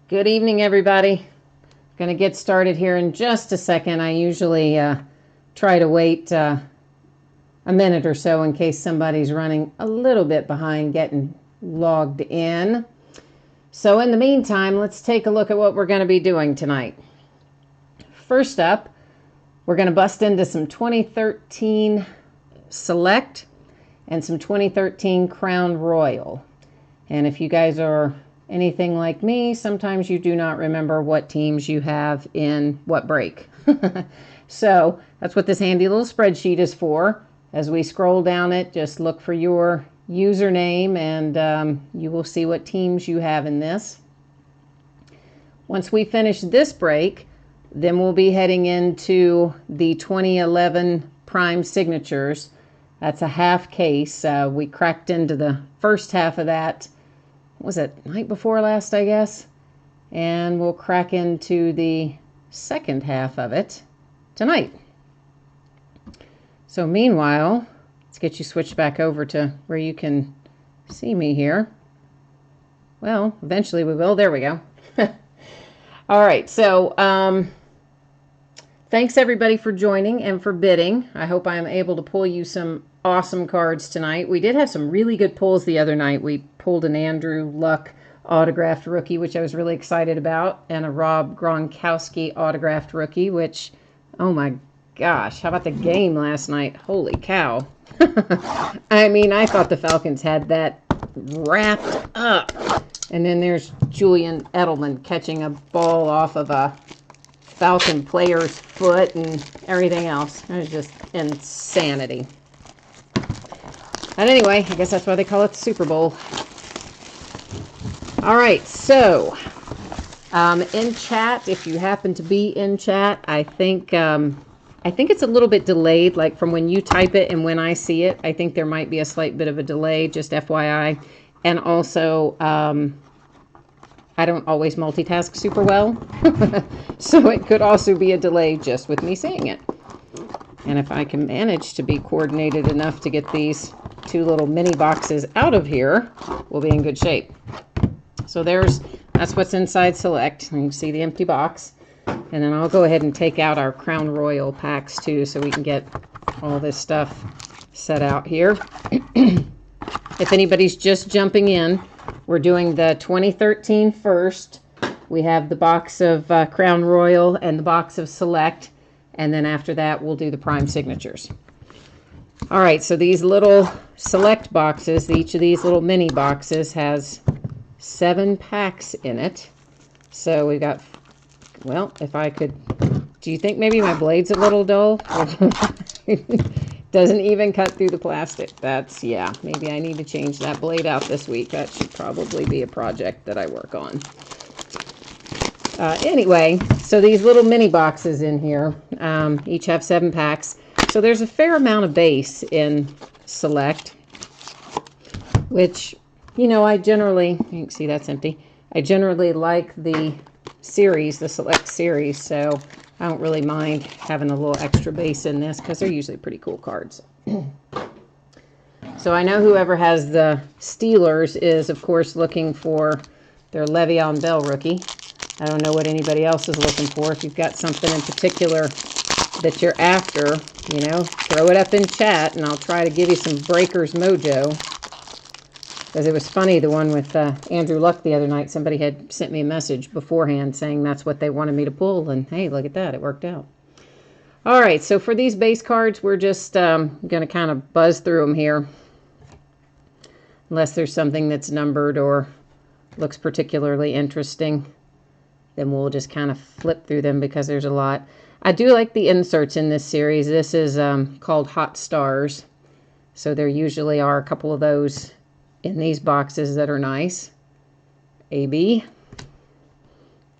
Good evening, everybody. Going to get started here in just a second. I usually try to wait a minute or so in case somebody's running a little bit behind getting logged in. So in the meantime, let's take a look at what we're going to be doing tonight. First up, we're going to bust into some 2013 Select and some 2013 Crown Royal. And if you guys are anything like me, sometimes you do not remember what teams you have in what break. So that's what this handy little spreadsheet is for. As we scroll down it, just look for your username and you will see what teams you have in this. Once we finish this break, then we'll be heading into the 2011 Prime Signatures. That's a half case. We cracked into the first half of that. Was it night before last, I guess? And we'll crack into the second half of it tonight. So meanwhile, let's get you switched back over to where you can see me here. Well, eventually we will. There we go. All right, so thanks everybody for joining and for bidding. I hope I am able to pull you some awesome cards tonight. We did have some really good pulls the other night. We pulled an Andrew Luck autographed rookie, which I was really excited about, and a Rob Gronkowski autographed rookie, which, oh my gosh, how about the game last night? Holy cow. I mean, I thought the Falcons had that wrapped up. And then there's Julian Edelman catching a ball off of a Falcon player's foot and everything else. It was just insanity. But anyway, I guess that's why they call it the Super Bowl. All right, so in chat, if you happen to be in chat, I think it's a little bit delayed, like from when you type it and when I see it. I think there might be a slight bit of a delay, just FYI. And also, I don't always multitask super well, so it could also be a delay just with me saying it. And if I can manage to be coordinated enough to get these two little mini boxes out of here, we'll be in good shape. So that's what's inside Select. You can see the empty box. And then I'll go ahead and take out our Crown Royal packs too, so we can get all this stuff set out here. If anybody's just jumping in, we're doing the 2013 first. We have the box of Crown Royal and the box of Select. And then after that, we'll do the Prime Signatures. All right, so these little Select boxes, each of these little mini boxes has 7 packs in it. So we've got, well, if I could, do you think maybe my blade's a little dull? Doesn't even cut through the plastic. That's, yeah, maybe I need to change that blade out this week. That should probably be a project that I work on. Anyway, so these little mini boxes in here, each have 7 packs. So there's a fair amount of base in Select, which, you know, I generally, you can see that's empty. I generally like the series, the Select series, so I don't really mind having a little extra base in this because they're usually pretty cool cards. So I know whoever has the Steelers is, of course, looking for their Le'Veon Bell rookie. I don't know what anybody else is looking for. If you've got something in particular that you're after, you know, throw it up in chat and I'll try to give you some Breakers mojo. Because it was funny, the one with Andrew Luck the other night, somebody had sent me a message beforehand saying that's what they wanted me to pull, and hey, look at that, it worked out. All right, so for these base cards, we're just going to kind of buzz through them here. Unless there's something that's numbered or looks particularly interesting, then we'll just kind of flip through them because there's a lot. I do like the inserts in this series. This is called Hot Stars, so there usually are a couple of those in these boxes that are nice. AB.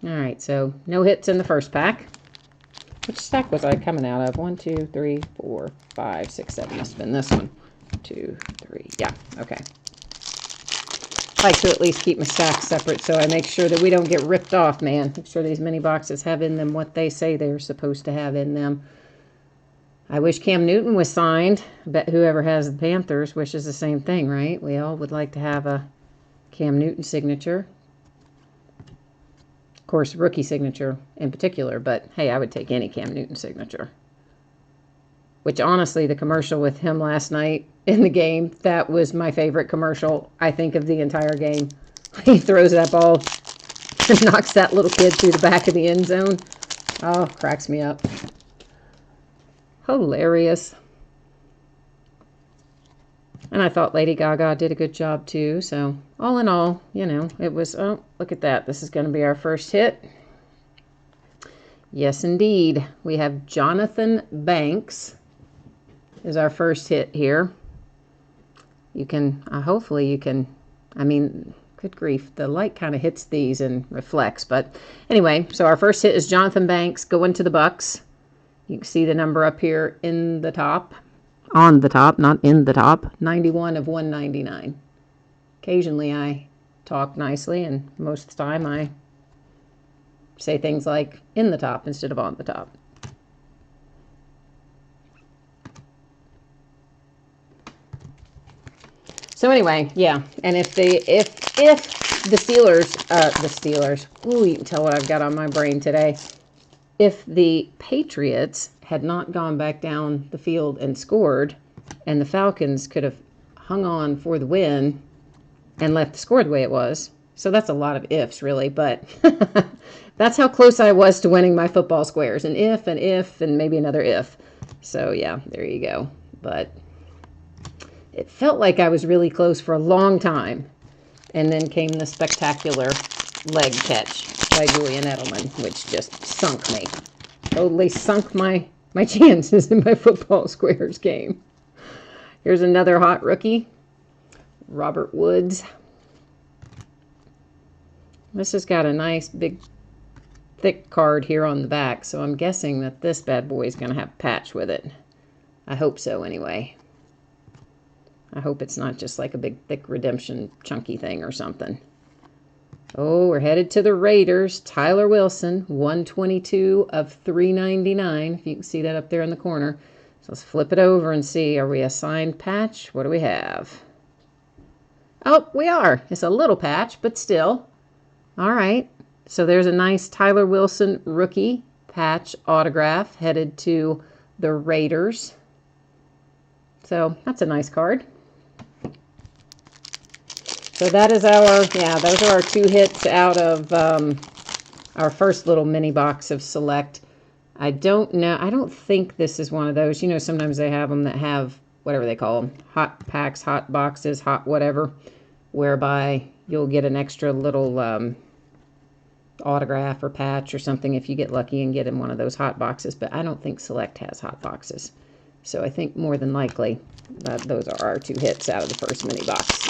All right, so no hits in the first pack. Which stack was I coming out of? 1, 2, 3, 4, 5, 6, 7. Must have been this one. 2, 3. Yeah, okay. I like to at least keep my stacks separate so I make sure that we don't get ripped off, man. Make sure these mini boxes have in them what they say they're supposed to have in them. I wish Cam Newton was signed. I bet whoever has the Panthers wishes the same thing, right? We all would like to have a Cam Newton signature. course, rookie signature in particular, but hey, I would take any Cam Newton signature. Which, honestly, the commercial with him last night in the game, that was my favorite commercial, I think, of the entire game. He throws that ball and knocks that little kid through the back of the end zone. Oh, cracks me up. Hilarious. And I thought Lady Gaga did a good job, too. So, all in all, you know, it was, oh, look at that. This is going to be our first hit. Yes, indeed. We have Jonathan Banks is our first hit here. You can, hopefully you can, I mean, good grief, the light kind of hits these and reflects. But anyway, so our first hit is Jonathan Banks going to the Bucks. You can see the number up here in the top. On the top, not in the top. 91 of 199. Occasionally I talk nicely, and most of the time I say things like in the top instead of on the top. So anyway, yeah, and if the Steelers, ooh, you can tell what I've got on my brain today. If the Patriots had not gone back down the field and scored, and the Falcons could have hung on for the win and left the score the way it was. So that's a lot of ifs, really, but that's how close I was to winning my football squares. An if, and maybe another if. So yeah, there you go. But it felt like I was really close for a long time. And then came the spectacular leg catch by Julian Edelman, which just sunk me. Totally sunk my chances in my football squares game. Here's another hot rookie, Robert Woods. This has got a nice big thick card here on the back, so I'm guessing that this bad boy is going to have a patch with it. I hope so anyway. I hope it's not just like a big thick redemption chunky thing or something. Oh, we're headed to the Raiders. Tyler Wilson, 122 of 399. If you can see that up there in the corner. So let's flip it over and see. Are we a signed patch? What do we have? Oh, we are. It's a little patch, but still. All right. So there's a nice Tyler Wilson rookie patch autograph headed to the Raiders. So that's a nice card. So that is our, yeah, those are our two hits out of our first little mini box of Select. I don't know. I don't think this is one of those. You know, sometimes they have them that have whatever they call them. Hot packs, hot boxes, hot whatever. Whereby you'll get an extra little autograph or patch or something if you get lucky and get in one of those hot boxes. But I don't think Select has hot boxes. So I think more than likely that those are our two hits out of the first mini box.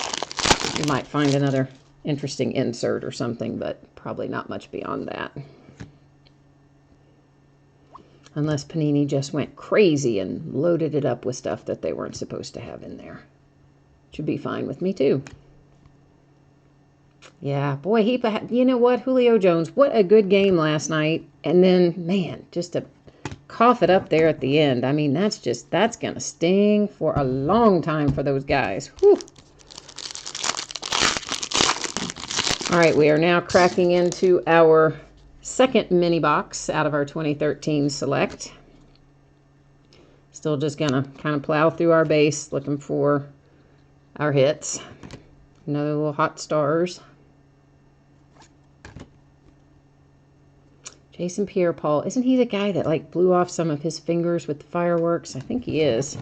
You might find another interesting insert or something, but probably not much beyond that. Unless Panini just went crazy and loaded it up with stuff that they weren't supposed to have in there. Should be fine with me, too. Yeah, boy, you know what, Julio Jones, what a good game last night. And then, man, just to cough it up there at the end. I mean, that's going to sting for a long time for those guys. Whew. All right, we are now cracking into our second mini box out of our 2013 Select. Still just going to kind of plow through our base looking for our hits. Another little hot stars. Jason Pierre-Paul, isn't he the guy that like blew off some of his fingers with the fireworks? I think he is.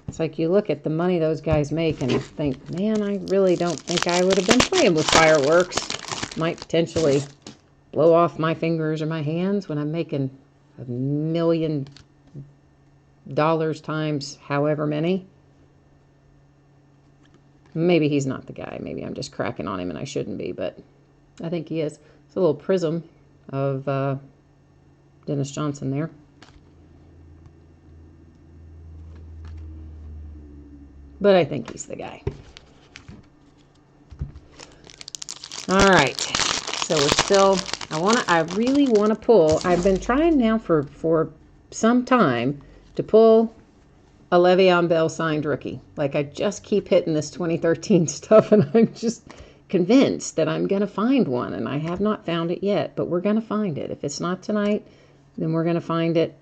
It's like you look at the money those guys make and think, man, I really don't think I would have been playing with fireworks. Might potentially blow off my fingers or my hands when I'm making $1 million times however many. Maybe he's not the guy. Maybe I'm just cracking on him and I shouldn't be, but I think he is. It's a little prism of Dennis Johnson there. But I think he's the guy. All right. So we're still, I really want to pull. I've been trying now for some time to pull a Le'Veon Bell signed rookie. Like I just keep hitting this 2013 stuff and I'm just, convinced that I'm going to find one, and I have not found it yet, but we're going to find it. If it's not tonight, then we're going to find it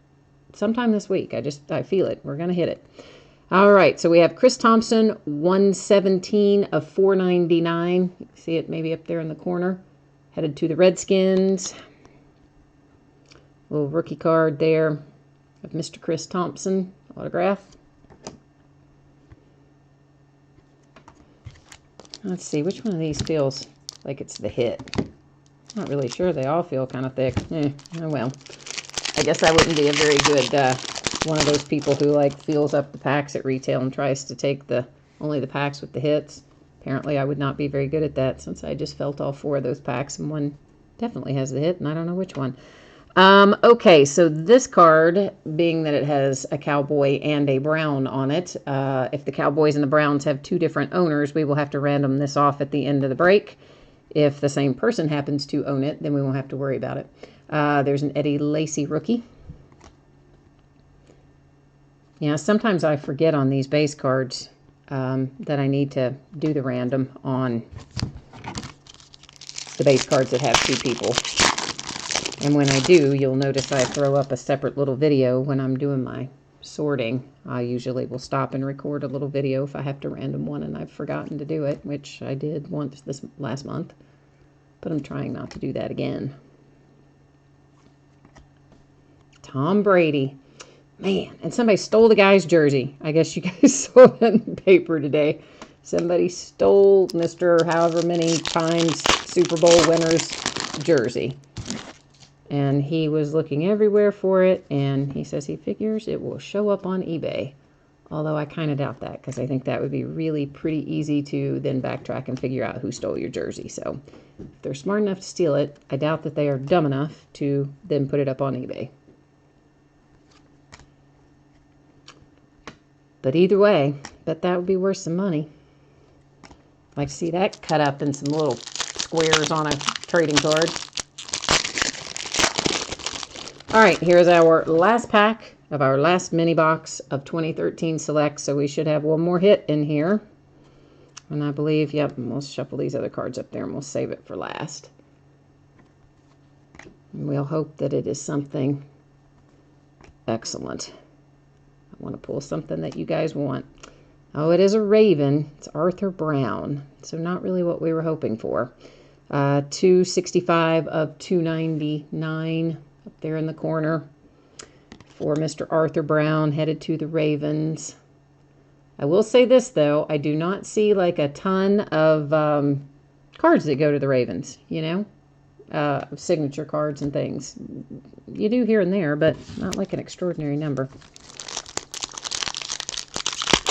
sometime this week. I feel it. We're going to hit it. All right, so we have Chris Thompson, 117 of 499. You can see it maybe up there in the corner. Headed to the Redskins. Little rookie card there of Mr. Chris Thompson, autograph. Let's see, which one of these feels like it's the hit? Not really sure. They all feel kind of thick. Oh well. I guess I wouldn't be a very good one of those people who like feels up the packs at retail and tries to take only the packs with the hits. Apparently I would not be very good at that, since I just felt all 4 of those packs and one definitely has the hit and I don't know which one. Okay, so this card, being that it has a Cowboy and a Brown on it, if the Cowboys and the Browns have 2 different owners, we will have to random this off at the end of the break. If the same person happens to own it, then we won't have to worry about it. There's an Eddie Lacy rookie. Yeah, sometimes I forget on these base cards that I need to do the random on the base cards that have 2 people. And when I do, you'll notice I throw up a separate little video when I'm doing my sorting. I usually will stop and record a little video if I have to random one and I've forgotten to do it, which I did once this last month. But I'm trying not to do that again. Tom Brady. Man, and somebody stole the guy's jersey. I guess you guys saw that in the paper today. Somebody stole Mr. however many times Super Bowl winner's jersey. And he was looking everywhere for it, and he says he figures it will show up on eBay. Although I kind of doubt that, because I think that would be really pretty easy to then backtrack and figure out who stole your jersey. So if they're smart enough to steal it, I doubt that they are dumb enough to then put it up on eBay. But either way, bet that would be worth some money. I'd like to see that cut up in some little squares on a trading card. All right, here's our last pack of our last mini box of 2013 Select. So we should have one more hit in here. And I believe, yep, we'll shuffle these other cards up there and we'll save it for last. And we'll hope that it is something excellent. I want to pull something that you guys want. Oh, it is a Raven. It's Arthur Brown. So not really what we were hoping for. 265 of 299. Up there in the corner for Mr. Arthur Brown, headed to the Ravens. I will say this, though. I do not see like a ton of cards that go to the Ravens, you know, signature cards and things. You do here and there, but not like an extraordinary number.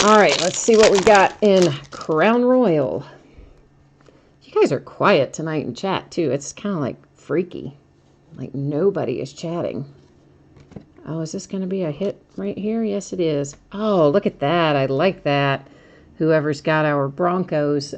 All right, let's see what we got in Crown Royal. You guys are quiet tonight in chat, too. It's kind of like freaky. Like nobody is chatting. Oh, is this going to be a hit right here? Yes, it is. Oh, look at that. I like that. Whoever's got our Broncos.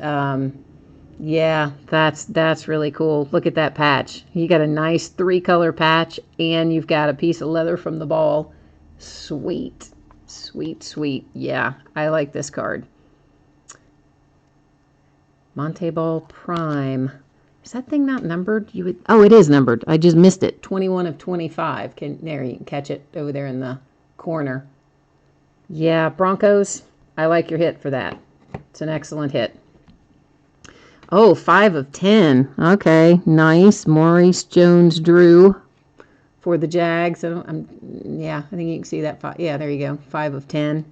Yeah, that's really cool. Look at that patch. You got a nice 3-color patch, and you've got a piece of leather from the ball. Sweet. Sweet, sweet. Yeah, I like this card. Monte Ball Prime. Is that thing not numbered? Oh, it is numbered. I just missed it. 21 of 25. There, you can catch it over there in the corner. Yeah, Broncos, I like your hit for that. It's an excellent hit. Oh, 5 of 10. Okay, nice. Maurice Jones-Drew for the Jags. Yeah, I think you can see that. Yeah, there you go. 5 of 10.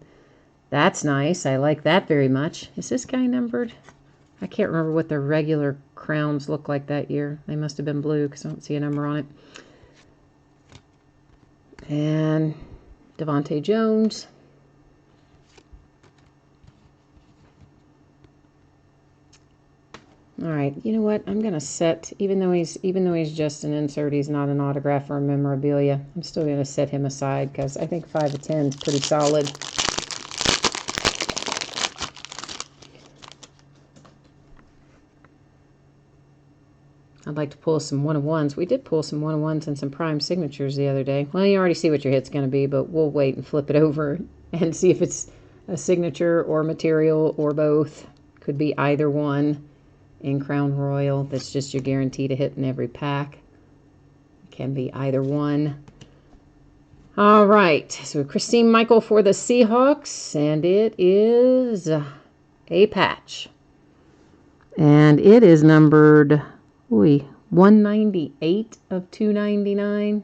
That's nice. I like that very much. Is this guy numbered? I can't remember what the regular crowns look like that year. They must have been blue because I don't see a number on it. And Devontae Jones. All right, you know what? I'm gonna set, even though he's just an insert, he's not an autograph or a memorabilia. I'm still gonna set him aside because I think 5 of 10 is pretty solid. I'd like to pull some 1-of-1s. We did pull some 1-of-1s and some prime signatures the other day. Well, you already see what your hit's going to be, but we'll wait and flip it over and see if it's a signature or material or both. Could be either one. in Crown Royal. That's just your guarantee to hit in every pack. It can be either one. All right, so Christine Michael for the Seahawks, and it is a patch. And it is numbered 198 of 299.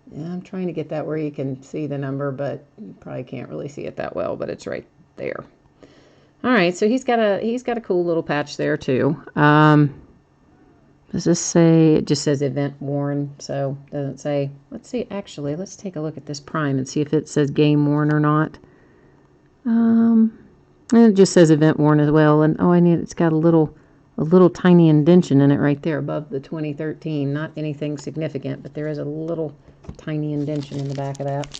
Yeah, I'm trying to get that where you can see the number, but you probably can't really see it that well, but it's right there. All right, so he's got a cool little patch there too. Does this say, it just says event worn, so it doesn't say, let's see, actually, let's take a look at this prime and see if it says game worn or not. And it just says event worn as well, and oh, it's got a little tiny indentation in it right there above the 2013. Not anything significant, but there is a little tiny indentation in the back of that.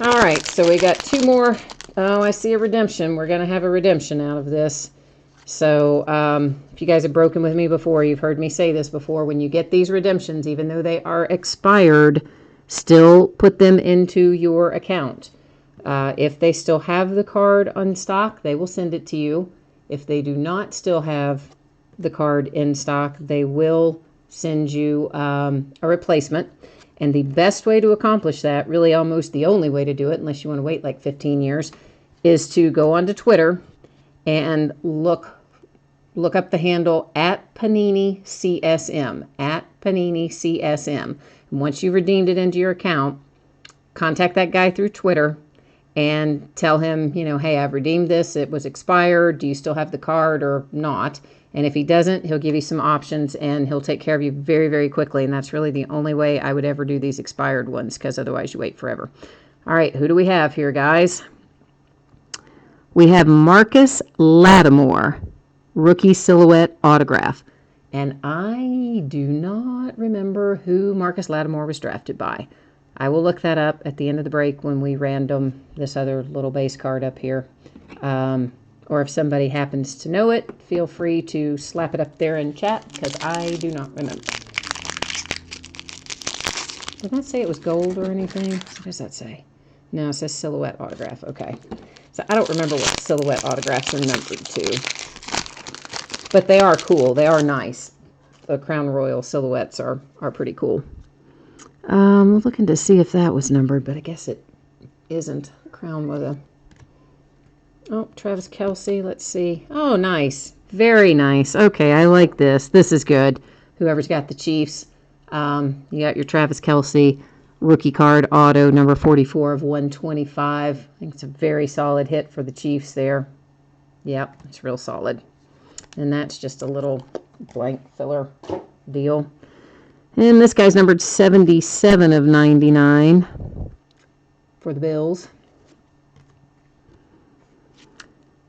All right, so we got two more. Oh, I see a redemption. We're going to have a redemption out of this. So if you guys have broken with me before, you've heard me say this before. When you get these redemptions, even though they are expired, still put them into your account. If they still have the card on stock, they will send it to you. If they do not still have the card in stock, they will send you a replacement. And the best way to accomplish that, really almost the only way to do it, unless you want to wait like 15 years, is to go onto Twitter and look up the handle @PaniniCSM, @PaniniCSM. And once you've redeemed it into your account, contact that guy through Twitter and tell him, hey, I've redeemed this. It was expired. Do you still have the card or not? And if he doesn't, he'll give you some options and he'll take care of you very, very quickly. And that's really the only way I would ever do these expired ones, because otherwise you wait forever. All right, who do we have here, guys? We have Marcus Lattimore, rookie silhouette autograph. And I do not remember who Marcus Lattimore was drafted by. I will look that up at the end of the break when we random this other little base card up here. Or if somebody happens to know it, feel free to slap it up there in chat, because I do not remember. Did that say it was gold or anything? What does that say? No, it says silhouette autograph. Okay. So I don't remember what silhouette autographs are numbered to. But they are cool. They are nice. The Crown Royal silhouettes are pretty cool. I'm looking to see if that was numbered, but I guess it isn't. Crown with a... Oh, Travis Kelce. Let's see. Oh, nice. Very nice. Okay, I like this. This is good. Whoever's got the Chiefs. You got your Travis Kelce rookie card auto, number 44 of 125. I think it's a very solid hit for the Chiefs there. Yep, it's real solid. And that's just a little blank filler deal. And this guy's numbered 77 of 99 for the Bills.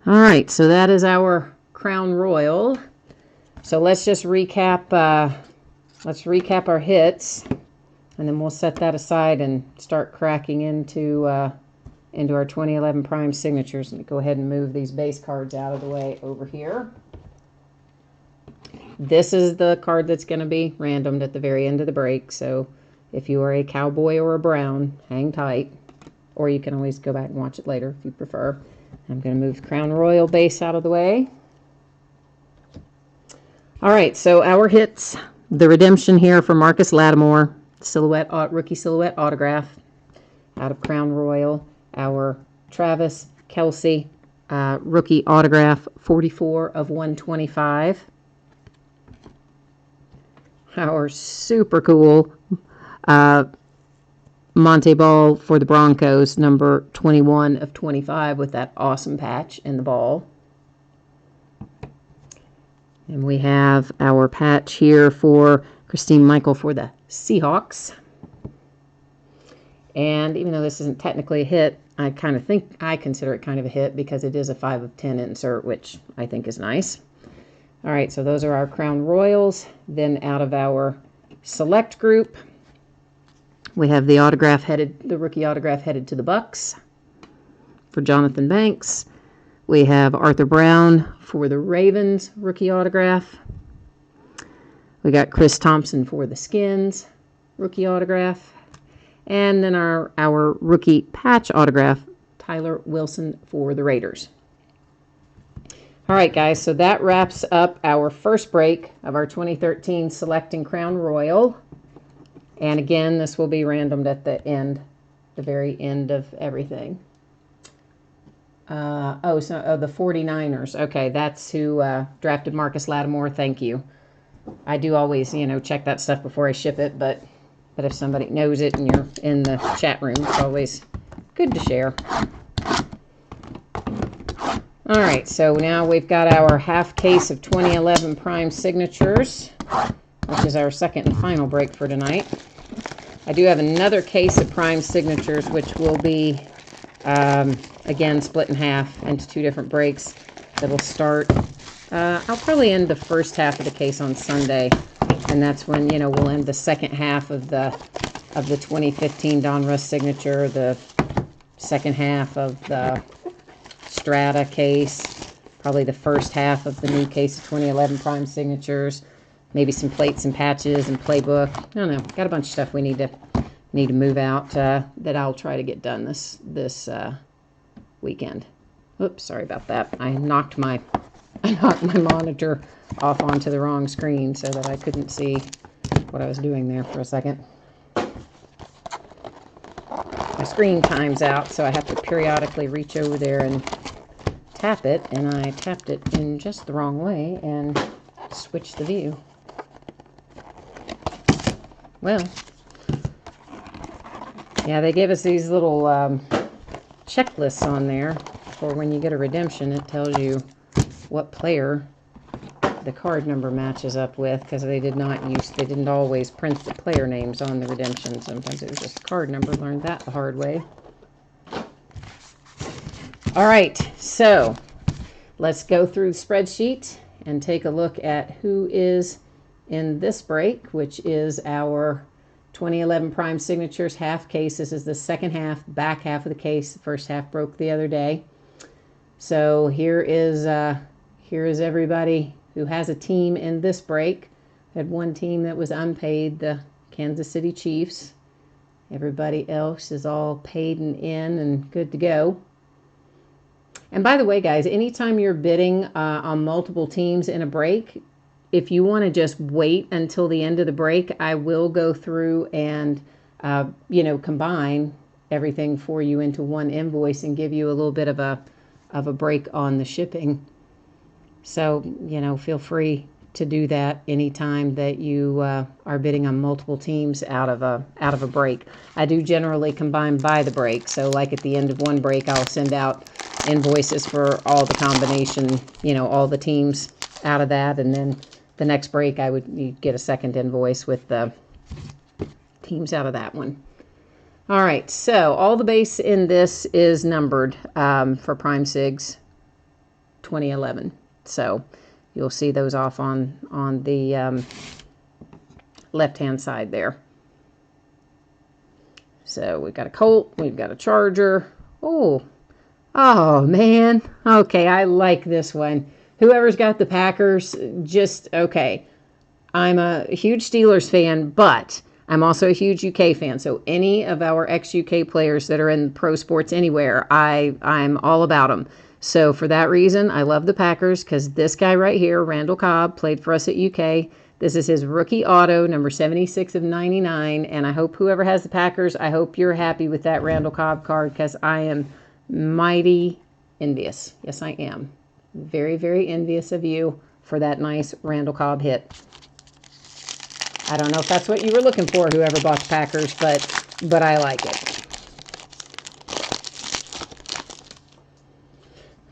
All right, so that is our Crown Royal. So let's just recap. Let's recap our hits, and then we'll set that aside and start cracking into our 2011 Prime Signatures. Let me go ahead and move these base cards out of the way over here. This is the card that's going to be randomed at the very end of the break. So if you are a Cowboy or a Brown, hang tight. Or you can always go back and watch it later if you prefer. I'm going to move the Crown Royal base out of the way. All right, so our hits, the redemption here for Marcus Lattimore, rookie silhouette autograph out of Crown Royal. Our Travis Kelce rookie autograph, 44 of 125. Our super cool Monte Ball for the Broncos, number 21 of 25, with that awesome patch in the ball. And we have our patch here for Christine Michael for the Seahawks. And even though this isn't technically a hit, I consider it kind of a hit because it is a 5 of 10 insert, which I think is nice. All right, so those are our Crown Royals. Then out of our select group, we have the rookie autograph headed to the Bucks for Jonathan Banks. We have Arthur Brown for the Ravens rookie autograph. We got Chris Thompson for the Skins rookie autograph. And then our rookie patch autograph, Tyler Wilson for the Raiders. All right, guys, so that wraps up our first break of our 2013 Select and Crown Royal. And again, this will be randomed at the end, the very end of everything. The 49ers. Okay, that's who drafted Marcus Lattimore. Thank you. I do always, check that stuff before I ship it, but if somebody knows it and you're in the chat room, it's always good to share. All right, so now we've got our half case of 2011 Prime Signatures, which is our second and final break for tonight. I do have another case of Prime Signatures, which will be, again, split in half into two different breaks. That'll start, I'll probably end the first half of the case on Sunday, and that's when, we'll end the second half of the 2015 Donruss Signature, the second half of the Strata case, probably the first half of the new case of 2011 Prime Signatures, maybe some plates and patches and playbook. I don't know. Got a bunch of stuff we need to move out that I'll try to get done this weekend. Oops, sorry about that. I knocked my monitor off onto the wrong screen so that I couldn't see what I was doing there for a second. My screen times out, so I have to periodically reach over there and tap it, and I tapped it in just the wrong way and switched the view. Well, yeah, they give us these little checklists on there for when you get a redemption. It tells you what player the card number matches up with, because they didn't always print the player names on the redemption. Sometimes it was just the card number. Learned that the hard way. All right, so let's go through the spreadsheet and take a look at who is in this break, which is our 2011 Prime Signatures half case. This is the second half, back half of the case. The first half broke the other day. So here is everybody who has a team in this break. Had one team that was unpaid, the Kansas City Chiefs. Everybody else is all paid and in and good to go. And by the way, guys, anytime you're bidding on multiple teams in a break, if you want to just wait until the end of the break, I will go through and, combine everything for you into one invoice and give you a little bit of a break on the shipping. So, feel free to do that anytime that you are bidding on multiple teams out of a break. I do generally combine by the break. So like at the end of one break, I'll send out invoices for all the combination, all the teams out of that. And then the next break, you'd get a second invoice with the teams out of that one. All right, so all the base in this is numbered for Prime Sigs 2011. So you'll see those off on the left-hand side there. So we've got a Colt, we've got a Charger. Oh, man. Okay, I like this one. Whoever's got the Packers, okay. I'm a huge Steelers fan, but I'm also a huge UK fan. So any of our ex-UK players that are in pro sports anywhere, I'm all about them. So for that reason, I love the Packers, because this guy right here, Randall Cobb, played for us at UK. This is his rookie auto, number 76 of 99. And I hope whoever has the Packers, I hope you're happy with that Randall Cobb card, because I am mighty envious. Yes, I am. Very, very envious of you for that nice Randall Cobb hit. I don't know if that's what you were looking for, whoever bought the Packers, but I like it.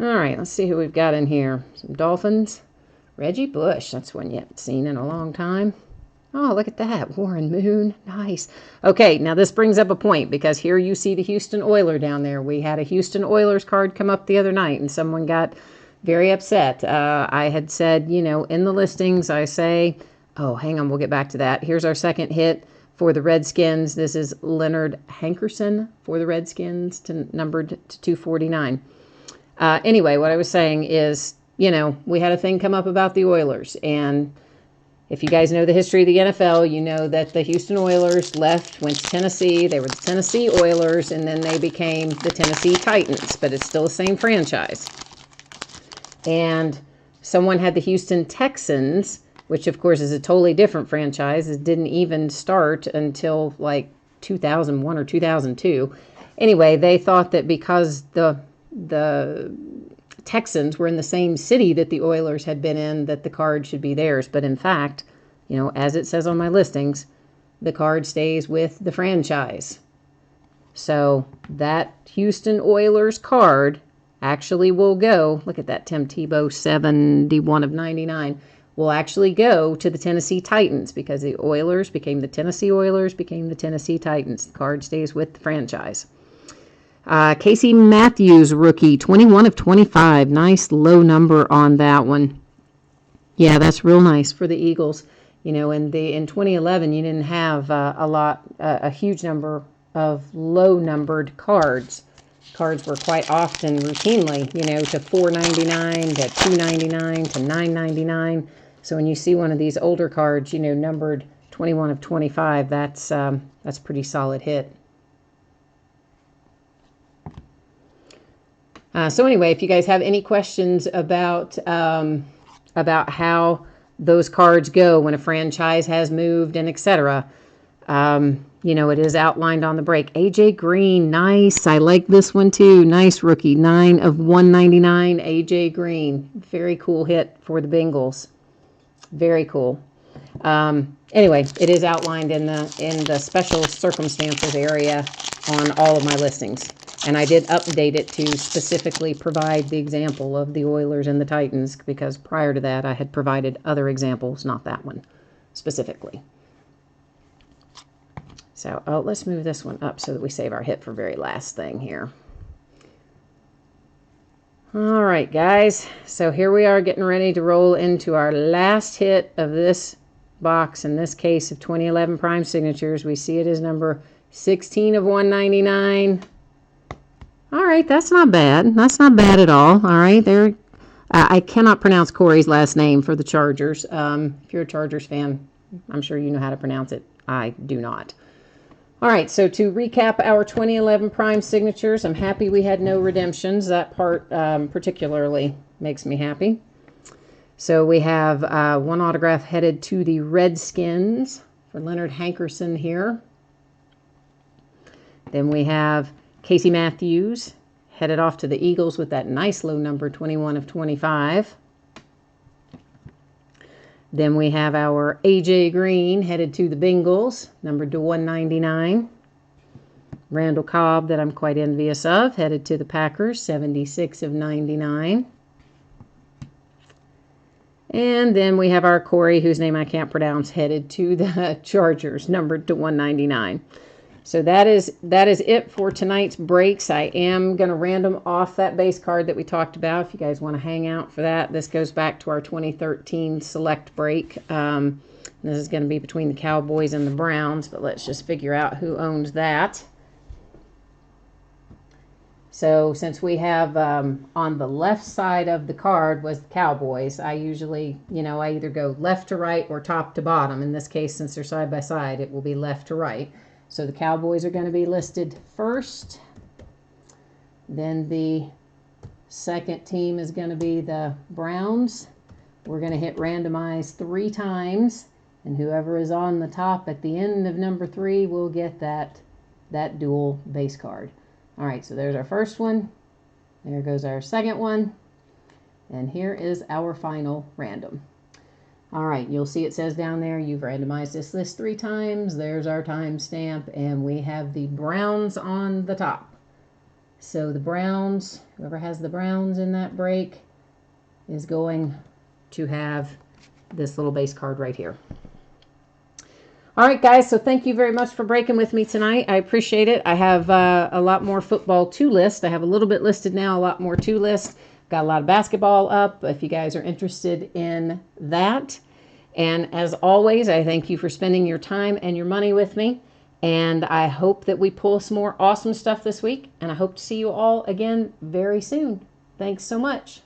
All right, let's see who we've got in here. Some Dolphins. Reggie Bush. That's one you haven't seen in a long time. Oh, look at that. Warren Moon. Nice. Okay, now this brings up a point, because here you see the Houston Oilers down there. We had a Houston Oilers card come up the other night, and someone got very upset. I had said, in the listings, I say, oh, hang on, we'll get back to that. Here's our second hit for the Redskins. This is Leonard Hankerson for the Redskins, numbered to 249. Anyway, what I was saying is, we had a thing come up about the Oilers. And if you guys know the history of the NFL, you know that the Houston Oilers went to Tennessee. They were the Tennessee Oilers, and then they became the Tennessee Titans. But it's still the same franchise. And Someone had the Houston Texans, which of course is a totally different franchise. It didn't even start until like 2001 or 2002. Anyway, they thought that because the Texans were in the same city that the Oilers had been in, that the card should be theirs. But in fact, as it says on my listings, the card stays with the franchise. So that Houston Oilers card actually will go, look at that, Tim Tebow 71 of 99, will actually go to the Tennessee Titans because the Oilers became the Tennessee Oilers, became the Tennessee Titans. The card stays with the franchise. Casey Matthews rookie, 21 of 25. Nice low number on that one. Yeah, that's real nice for the Eagles. In 2011, you didn't have a huge number of low-numbered cards. Cards were quite often routinely, to $4.99, to $2.99, to $9.99. So when you see one of these older cards, numbered 21 of 25, that's a pretty solid hit. So anyway, if you guys have any questions about how those cards go when a franchise has moved and etc., it is outlined on the break. AJ Green, nice. I like this one too. Nice rookie. 9 of 199. AJ Green. Very cool hit for the Bengals. Very cool. Anyway, it is outlined in the special circumstances area on all of my listings. And I did update it to specifically provide the example of the Oilers and the Titans, because prior to that I had provided other examples, not that one specifically. So let's move this one up so that we save our hit for very last thing here. All right, guys. So here we are getting ready to roll into our last hit of this box, in this case of 2011 Prime Signatures. We see it as number 16 of 199. All right, that's not bad. That's not bad at all. All right, there. I cannot pronounce Corey's last name for the Chargers. If you're a Chargers fan, I'm sure you know how to pronounce it. I do not. All right, so to recap our 2011 Prime Signatures, I'm happy we had no redemptions. That part particularly makes me happy. So we have one autograph headed to the Redskins for Leonard Hankerson here. Then we have Casey Matthews headed off to the Eagles with that nice low number, 21 of 25. Then we have our AJ Green headed to the Bengals, numbered to 199. Randall Cobb, that I'm quite envious of, headed to the Packers, 76 of 99. And then we have our Corey, whose name I can't pronounce, headed to the Chargers, numbered to 199. So that is it for tonight's breaks. I am going to random off that base card that we talked about if you guys want to hang out for that. This goes back to our 2013 select break. This is going to be between the Cowboys and the Browns, but let's just figure out who owns that. So since we have on the left side of the card was the Cowboys, I usually, I either go left to right or top to bottom. In this case, since they're side by side, it will be left to right. So the Cowboys are going to be listed first. Then the second team is going to be the Browns. We're going to hit randomize 3 times. And whoever is on the top at the end of number 3 will get that dual base card. All right, so there's our first one. There goes our second one. And here is our final random. All right, you'll see it says down there, you've randomized this list 3 times. There's our timestamp, and we have the Browns on the top. So the Browns, whoever has the Browns in that break, is going to have this little base card right here. All right, guys, so thank you very much for breaking with me tonight. I appreciate it. I have a lot more football to list. I have a little bit listed now, a lot more to list. Got a lot of basketball up if you guys are interested in that. And as always, I thank you for spending your time and your money with me. And I hope that we pull some more awesome stuff this week. And I hope to see you all again very soon. Thanks so much.